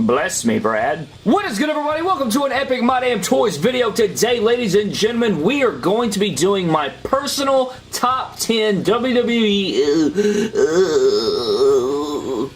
Bless me, Brad. What is good, everybody? Welcome to an Epic My Damn Toys video. Today, ladies and gentlemen, we are going to be doing my personal top 10 WWE...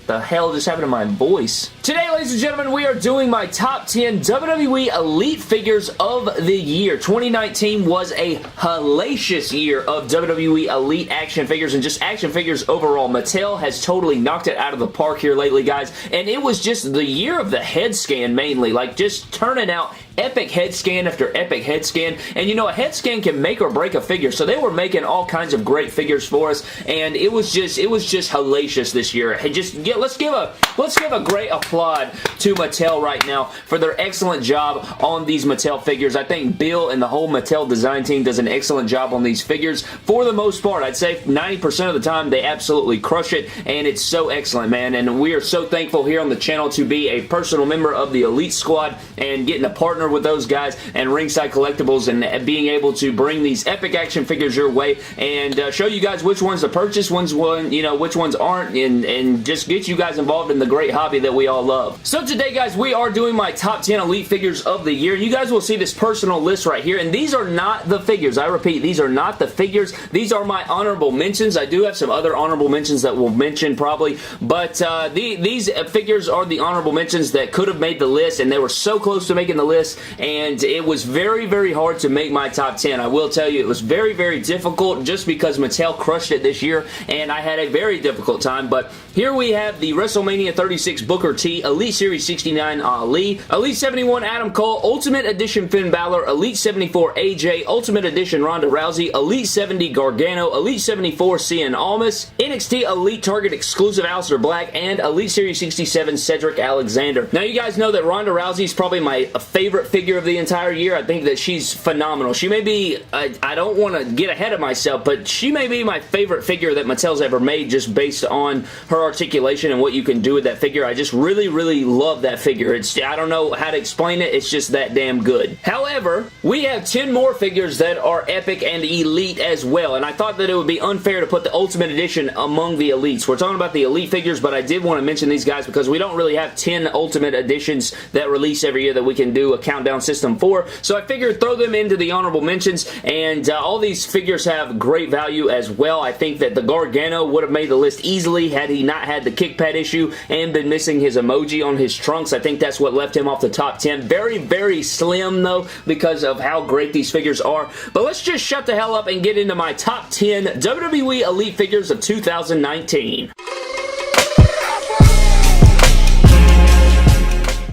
the hell just happened to my voice? Today, ladies and gentlemen, we are doing my top 10 WWE Elite figures of the year. 2019 was a hellacious year of WWE Elite action figures and just action figures overall. Mattel has totally knocked it out of the park here lately, guys, and it was just the year of the head scan mainly, like just turning out epic head scan after epic head scan. And you know, a head scan can make or break a figure, so they were making all kinds of great figures for us, and it was just hellacious this year. Hey, let's give a great applaud to Mattel right now for their excellent job on these Mattel figures. I think Bill and the whole Mattel design team does an excellent job on these figures. For the most part, I'd say 90% of the time they absolutely crush it, and it's so excellent, man. And we are so thankful here on the channel to be a personal member of the Elite Squad and getting to partner with those guys and Ringside Collectibles and being able to bring these epic action figures your way and show you guys which ones to purchase, which ones aren't, and just get you guys involved in the great hobby that we all love. So today, guys, we are doing my top 10 Elite figures of the year. You guys will see this personal list right here, and these are not the figures. I repeat, these are not the figures. These are my honorable mentions. I do have some other honorable mentions that we'll mention probably, but these figures are the honorable mentions that could have made the list, and they were so close to making the list, and it was very, very hard to make my top 10. I will tell you, it was very, very difficult just because Mattel crushed it this year, and I had a very difficult time, but here we have the WrestleMania 36 Booker T, Elite Series 69 Ali, Elite 71 Adam Cole, Ultimate Edition Finn Balor, Elite 74 AJ, Ultimate Edition Ronda Rousey, Elite 70 Gargano, Elite 74 Cien Almas, NXT Elite Target Exclusive Aleister Black, and Elite Series 67 Cedric Alexander. Now, you guys know that Ronda Rousey is probably my favorite figure of the entire year. I think that she's phenomenal. She may be, I don't want to get ahead of myself, but she may be my favorite figure that Mattel's ever made just based on her articulation and what you can do with that figure. I just really, really love that figure. I don't know how to explain it. It's just that damn good. However, we have 10 more figures that are epic and elite as well, and I thought that it would be unfair to put the Ultimate Edition among the elites. We're talking about the elite figures, but I did want to mention these guys because we don't really have 10 Ultimate Editions that release every year that we can do a countdown system for, so I figured throw them into the honorable mentions, and all these figures have great value as well. I think that the Gargano would have made the list easily had he not had the kick pad issue and been missing his emoji on his trunks. I think that's what left him off the top 10. Very, very slim, though, because of how great these figures are. But let's just shut the hell up and get into my top 10 WWE Elite figures of 2019.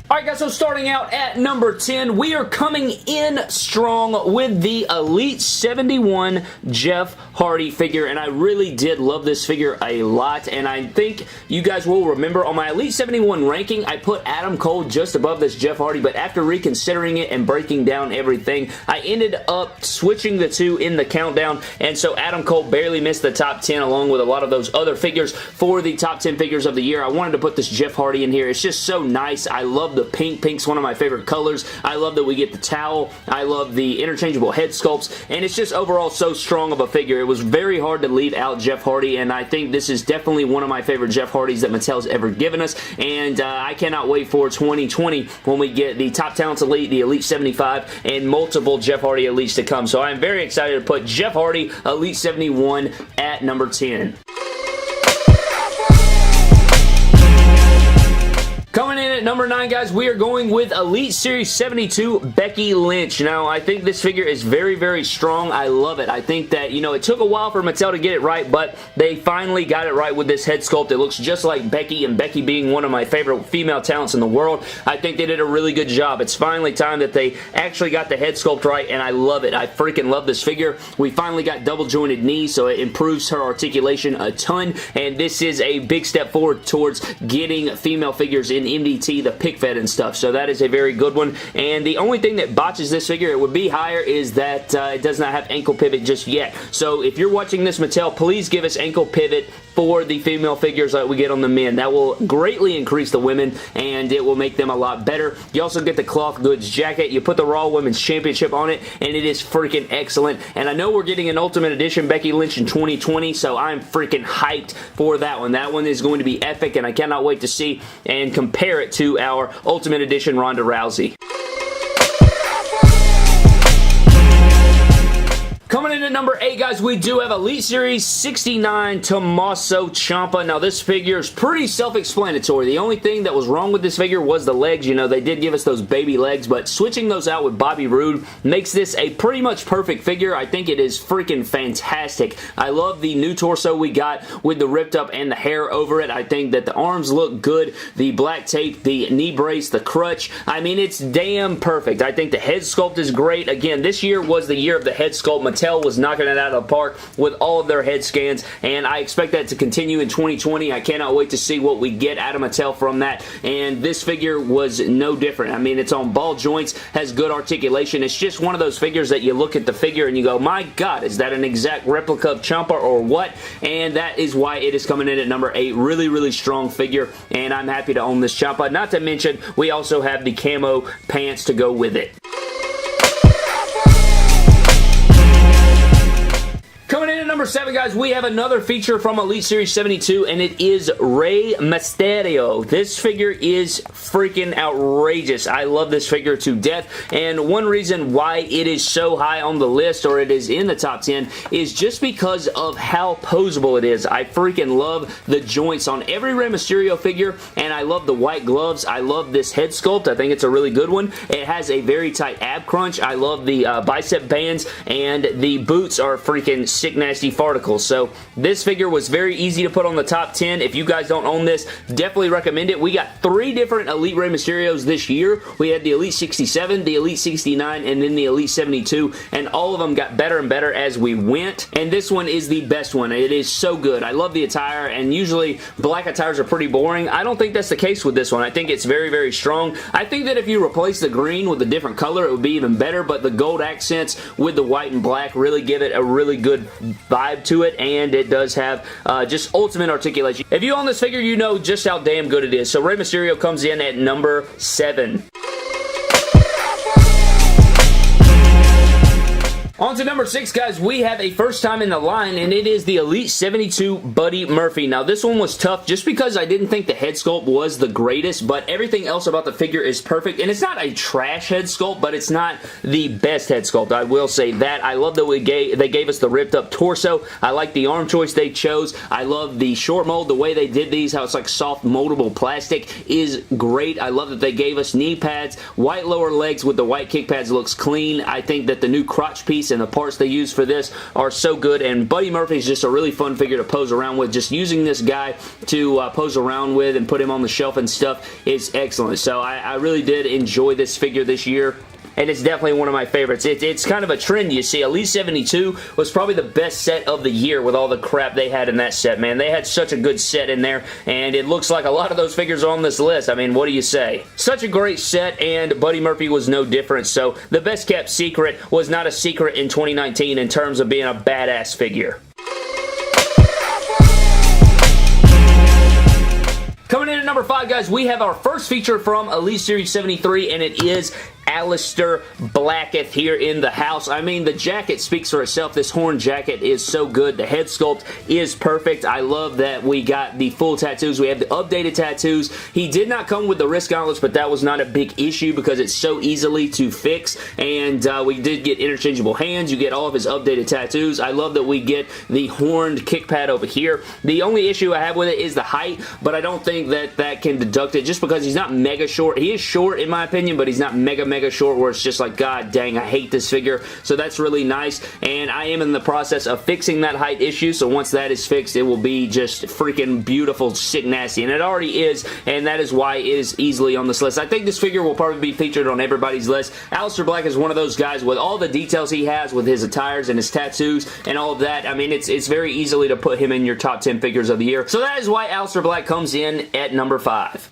Alright, guys, so starting out at number 10, we are coming in strong with the Elite 71 Jeff Hardy figure, and I really did love this figure a lot, and I think you guys will remember on my Elite 71 ranking, I put Adam Cole just above this Jeff Hardy, but after reconsidering it and breaking down everything, I ended up switching the two in the countdown, and so Adam Cole barely missed the top 10 along with a lot of those other figures for the top 10 figures of the year. I wanted to put this Jeff Hardy in here. It's just so nice. I love the pink. Pink's one of my favorite colors. I love that we get the towel. I love the interchangeable head sculpts, and it's just overall so strong of a figure. It was very hard to leave out Jeff Hardy, and I think this is definitely one of my favorite Jeff Hardys that Mattel's ever given us, and I cannot wait for 2020 when we get the Top Talents Elite, the Elite 75, and multiple Jeff Hardy Elites to come. So I'm very excited to put Jeff Hardy Elite 71 at number 10. Coming in at number 9, guys, we are going with Elite Series 72 Becky Lynch. Now, I think this figure is very, very strong. I love it. I think that, you know, it took a while for Mattel to get it right, but they finally got it right with this head sculpt. It looks just like Becky, and Becky being one of my favorite female talents in the world, I think they did a really good job. It's finally time that they actually got the head sculpt right, and I love it. I freaking love this figure. We finally got double jointed knees, so it improves her articulation a ton, and this is a big step forward towards getting female figures in MDT, the pick fed and stuff, so that is a very good one. And the only thing that botches this figure, it would be higher, is that it does not have ankle pivot just yet. So if you're watching this, Mattel, please give us ankle pivot for the female figures that we get on the men. That will greatly increase the women, and it will make them a lot better. You also get the cloth goods jacket. You put the Raw Women's Championship on it, and it is freaking excellent. And I know we're getting an Ultimate Edition Becky Lynch in 2020, so I'm freaking hyped for that one. That one is going to be epic, and I cannot wait to see and compare it to our Ultimate Edition Ronda Rousey. Coming in at number 8, guys, we do have Elite Series 69 Tommaso Ciampa. Now, this figure is pretty self-explanatory. The only thing that was wrong with this figure was the legs. You know, they did give us those baby legs, but switching those out with Bobby Roode makes this a pretty much perfect figure. I think it is freaking fantastic. I love the new torso we got with the ripped up and the hair over it. I think that the arms look good. The black tape, the knee brace, the crutch. I mean, it's damn perfect. I think the head sculpt is great. Again, this year was the year of the head sculpt. Mattel was knocking it out of the park with all of their head scans, and I expect that to continue in 2020. I cannot wait to see what we get out of Mattel from that, and this figure was no different. I mean, it's on ball joints, has good articulation. It's just one of those figures that you look at the figure and you go, my God, is that an exact replica of Ciampa or what? And that is why it is coming in at number 8. Really, really strong figure, and I'm happy to own this Ciampa. Not to mention, we also have the camo pants to go with it. Coming in at number 7, guys, we have another feature from Elite Series 72, and it is Rey Mysterio. This figure is freaking outrageous. I love this figure to death, and one reason why it is so high on the list, or it is in the top 10, is just because of how poseable it is. I freaking love the joints on every Rey Mysterio figure, and I love the white gloves. I love this head sculpt. I think it's a really good one. It has a very tight ab crunch. I love the bicep bands, and the boots are freaking sick nasty farticles. So this figure was very easy to put on the top 10. If you guys don't own this, definitely recommend it. We got 3 different Elite Rey Mysterios this year. We had the Elite 67, the Elite 69, and then the Elite 72, and all of them got better and better as we went, and this one is the best one. It is so good. I love the attire, and usually black attires are pretty boring. I don't think that's the case with this one. I think it's very, very strong. I think that if you replace the green with a different color, it would be even better, but the gold accents with the white and black really give it a really good vibe to it, and it does have just ultimate articulation. If you own this figure, you know just how damn good it is. So Rey Mysterio comes in at number 7. On to number 6, guys, we have a first time in the line, and it is the Elite 72 Buddy Murphy. Now, this one was tough just because I didn't think the head sculpt was the greatest, but everything else about the figure is perfect, and it's not a trash head sculpt, but it's not the best head sculpt. I will say that. I love that they gave us the ripped up torso. I like the arm choice they chose. I love the short mold, the way they did these, how it's like soft moldable plastic is great. I love that they gave us knee pads. White lower legs with the white kick pads looks clean. I think that the new crotch piece and the parts they use for this are so good, and Buddy Murphy is just a really fun figure to pose around with. Just using this guy to pose around with and put him on the shelf and stuff is excellent. So I really did enjoy this figure this year, and it's definitely one of my favorites. It's kind of a trend, you see. Elite 72 was probably the best set of the year with all the crap they had in that set, man. They had such a good set in there, and it looks like a lot of those figures are on this list. I mean, what do you say? Such a great set, and Buddy Murphy was no different, so the best kept secret was not a secret in 2019 in terms of being a badass figure. Coming in at number 5, guys, we have our first feature from Elite Series 73, and it is Aleister Blackett here in the house. I mean, the jacket speaks for itself. This horn jacket is so good. The head sculpt is perfect. I love that we got the full tattoos. We have the updated tattoos. He did not come with the wrist gauntlets, but that was not a big issue because it's so easily to fix, and we did get interchangeable hands. You get all of his updated tattoos. I love that we get the horned kick pad over here. The only issue I have with it is the height, but I don't think that that can deduct it just because he's not mega short. He is short in my opinion, but he's not mega short where it's just like, God dang, I hate this figure. So that's really nice, and I am in the process of fixing that height issue, so once that is fixed, it will be just freaking beautiful, sick nasty, and it already is, and that is why it is easily on this list. I think this figure will probably be featured on everybody's list. Aleister Black is one of those guys with all the details he has with his attires and his tattoos and all of that. I mean, it's very easily to put him in your top 10 figures of the year, so that is why Aleister Black comes in at number 5.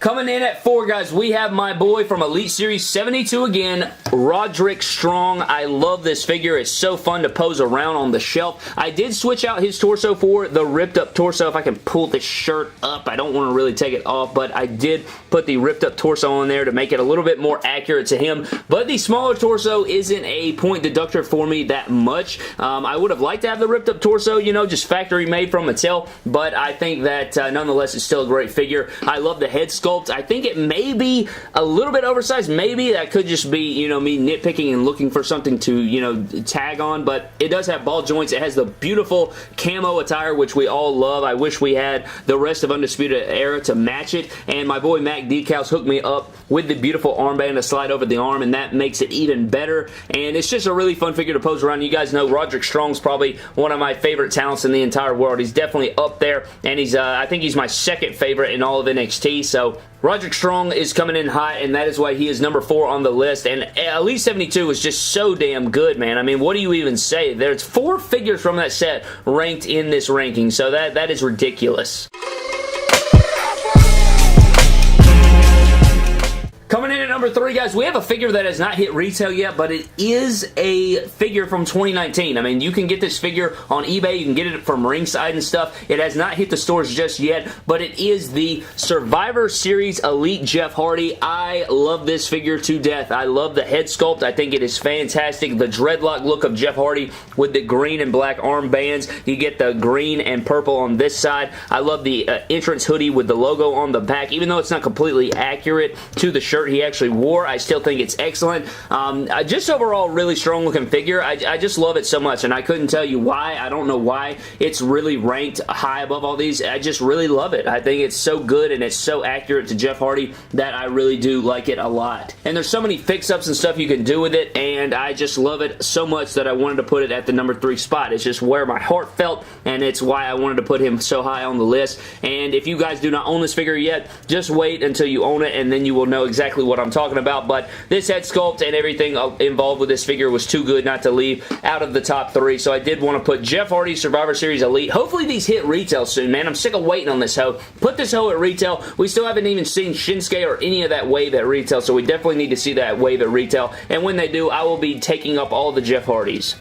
Coming in at 4, guys, we have my boy from Elite Series 72 again, Roderick Strong. I love this figure. It's so fun to pose around on the shelf. I did switch out his torso for the ripped up torso. If I can pull this shirt up, I don't want to really take it off, but I did put the ripped up torso on there to make it a little bit more accurate to him. But the smaller torso isn't a point deductor for me that much. I would have liked to have the ripped up torso, you know, just factory made from Mattel, but I think that nonetheless it's still a great figure. I love the head sculpt. I think it may be a little bit oversized. Maybe that could just be, you know, me nitpicking and looking for something to, you know, tag on, but it does have ball joints. It has the beautiful camo attire, which we all love. I wish we had the rest of Undisputed Era to match it, and my boy Mac Decals hooked me up with the beautiful armband to slide over the arm, and that makes it even better, and it's just a really fun figure to pose around. You guys know Roderick Strong's probably one of my favorite talents in the entire world. He's definitely up there, and he's I think he's my second favorite in all of NXT, so Roderick Strong is coming in hot, and that is why he is number 4 on the list, and Elite 72 is just so damn good, man. I mean, what do you even say? There's 4 figures from that set ranked in this ranking, so that is ridiculous. Coming in at number 3, guys, we have a figure that has not hit retail yet, but it is a figure from 2019. I mean, you can get this figure on eBay. You can get it from Ringside and stuff. It has not hit the stores just yet, but it is the Survivor Series Elite Jeff Hardy. I love this figure to death. I love the head sculpt. I think it is fantastic. The dreadlock look of Jeff Hardy with the green and black armbands. You get the green and purple on this side. I love the entrance hoodie with the logo on the back. Even though it's not completely accurate to the shirt he actually wore, I still think it's excellent. Just overall really strong looking figure. I just love it so much, and I couldn't tell you why. I don't know why it's really ranked high above all these. I just really love it. I think it's so good and it's so accurate to Jeff Hardy that I really do like it a lot. And there's so many fix-ups and stuff you can do with it, and I just love it so much that I wanted to put it at the number 3 spot. It's just where my heart felt, and it's why I wanted to put him so high on the list. And if you guys do not own this figure yet, just wait until you own it, and then you will know exactly what I'm talking about. But this head sculpt and everything involved with this figure was too good not to leave out of the top 3, so I did want to put Jeff Hardy Survivor Series Elite. Hopefully these hit retail soon, man. I'm sick of waiting on this hoe. Put this hoe at retail. We still haven't even seen Shinsuke or any of that wave at retail, so we definitely need to see that wave at retail, and when they do, I will be taking up all the Jeff Hardys.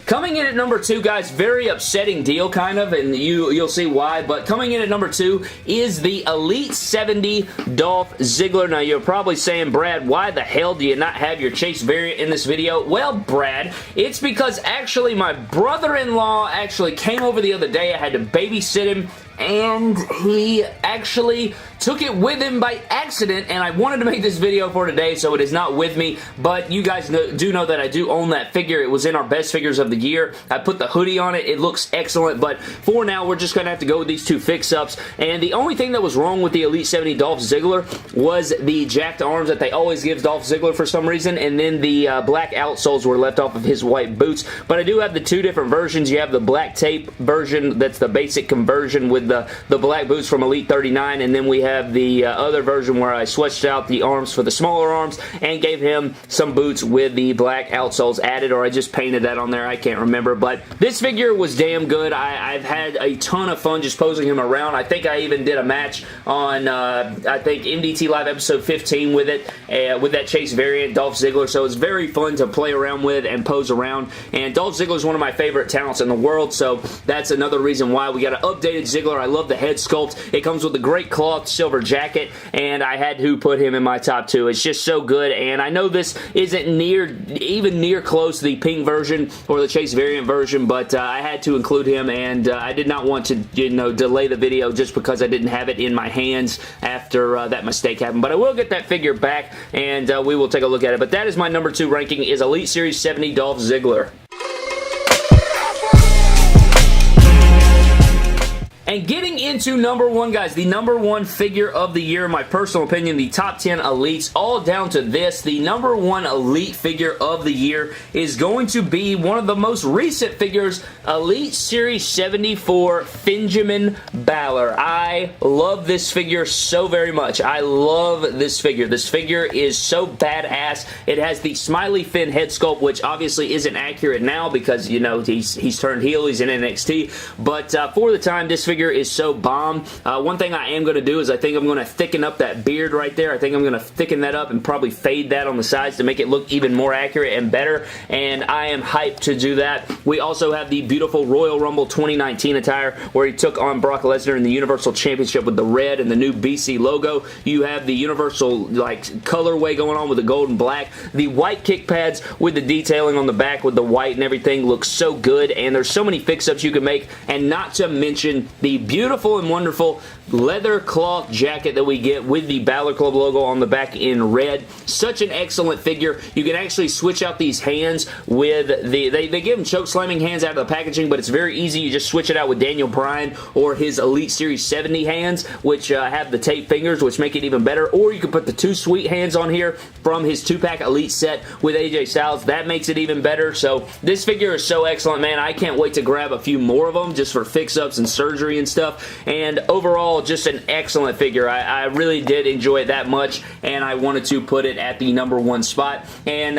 Coming in at number 2, guys, very upsetting deal, kind of, and you'll see why, but coming in at number 2 is the Elite 70 Dolph Ziggler. Now, you're probably saying, Brad, why the hell do you not have your Chase variant in this video? Well, Brad, it's because actually my brother-in-law actually came over the other day. I had to babysit him, and he actually took it with him by accident, and I wanted to make this video for today, so it is not with me, but you guys do know that I do own that figure. It was in our best figures of the year. I put the hoodie on it. It looks excellent, but for now, we're just going to have to go with these 2 fix-ups, and the only thing that was wrong with the Elite 70 Dolph Ziggler was the jacked arms that they always give Dolph Ziggler for some reason, and then the black outsoles were left off of his white boots, but I do have the 2 different versions. You have the black tape version, that's the basic conversion with the black boots from Elite 39, and then we have the other version where I switched out the arms for the smaller arms and gave him some boots with the black outsoles added, or I just painted that on there. I can't remember, but this figure was damn good. I've had a ton of fun just posing him around. I think I even did a match on, I think, MDT Live episode 15 with it, with that Chase variant, Dolph Ziggler, so it's very fun to play around with and pose around, and Dolph Ziggler is one of my favorite talents in the world, so that's another reason why we got an updated Ziggler. I love the head sculpt. It comes with a great cloth silver jacket, and I had to put him in my top 2. It's just so good, and I know this isn't even near close to the pink version or the Chase variant version, but I had to include him, and I did not want to, you know, delay the video just because I didn't have it in my hands after that mistake happened. But I will get that figure back, and we will take a look at it. But that is my number 2 ranking, is Elite Series 70 Dolph Ziggler. And getting into number 1, guys, the number 1 figure of the year, in my personal opinion, the top 10 elites, all down to this. The number 1 elite figure of the year is going to be one of the most recent figures, Elite Series 74 Benjamin Balor. I love this figure so very much. I love this figure. This figure is so badass. It has the Smiley Finn head sculpt, which obviously isn't accurate now because, you know, he's turned heel, he's in NXT, but for the time, this figure figure is so bomb. One thing I am going to do is I think I'm going to thicken up that beard right there. I think I'm going to thicken that up and probably fade that on the sides to make it look even more accurate and better, and I am hyped to do that. We also have the beautiful Royal Rumble 2019 attire where he took on Brock Lesnar in the Universal Championship with the red and the new BC logo. You have the Universal like colorway going on with the gold and black. The white kick pads with the detailing on the back with the white and everything looks so good, and there's so many fix-ups you can make, and not to mention the beautiful and wonderful leather cloth jacket that we get with the Balor Club logo on the back in red. Such an excellent figure. You can actually switch out these hands with the, they give them choke slamming hands out of the packaging, but it's very easy. You just switch it out with Daniel Bryan or his Elite Series 70 hands, which have the tape fingers, which make it even better, or you can put the two sweet hands on here from his 2-pack Elite set with AJ Styles. That makes it even better. So this figure is so excellent, man. I can't wait to grab a few more of them just for fix-ups and surgery and stuff, and overall just an excellent figure. I really did enjoy it that much, and I wanted to put it at the #1 spot. And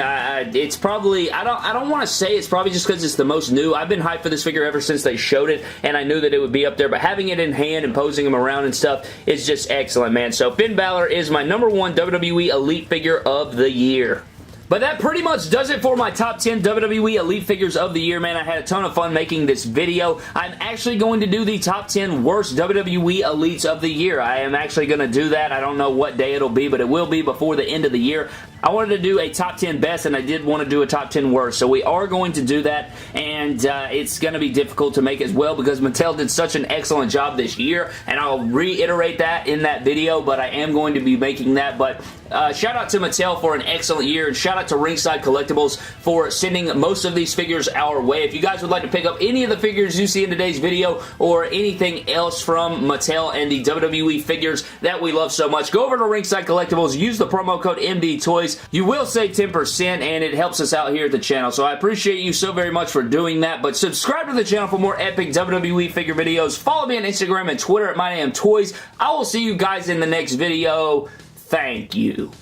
it's probably, I don't want to say it's probably just because it's the most new. I've been hyped for this figure ever since they showed it, and I knew that it would be up there, but having it in hand and posing him around and stuff is just excellent, man. So Finn Balor is my #1 WWE Elite figure of the year. But that pretty much does it for my top 10 WWE Elite figures of the year, man. I had a ton of fun making this video. I'm actually going to do the top 10 worst WWE Elites of the year. I am actually going to do that. I don't know what day it'll be, but it will be before the end of the year. I wanted to do a top 10 best, and I did want to do a top 10 worst, so we are going to do that, and it's going to be difficult to make as well because Mattel did such an excellent job this year, and I'll reiterate that in that video, but I am going to be making that. But shout out to Mattel for an excellent year, and shout out to Ringside Collectibles for sending most of these figures our way. If you guys would like to pick up any of the figures you see in today's video or anything else from Mattel and the WWE figures that we love so much, go over to Ringside Collectibles, use the promo code MDTOYS. You will save 10%, and it helps us out here at the channel, so I appreciate you so very much for doing that. But subscribe to the channel for more epic WWE figure videos. Follow me on Instagram and Twitter at MyDamnToys. I will see you guys in the next video. Thank you.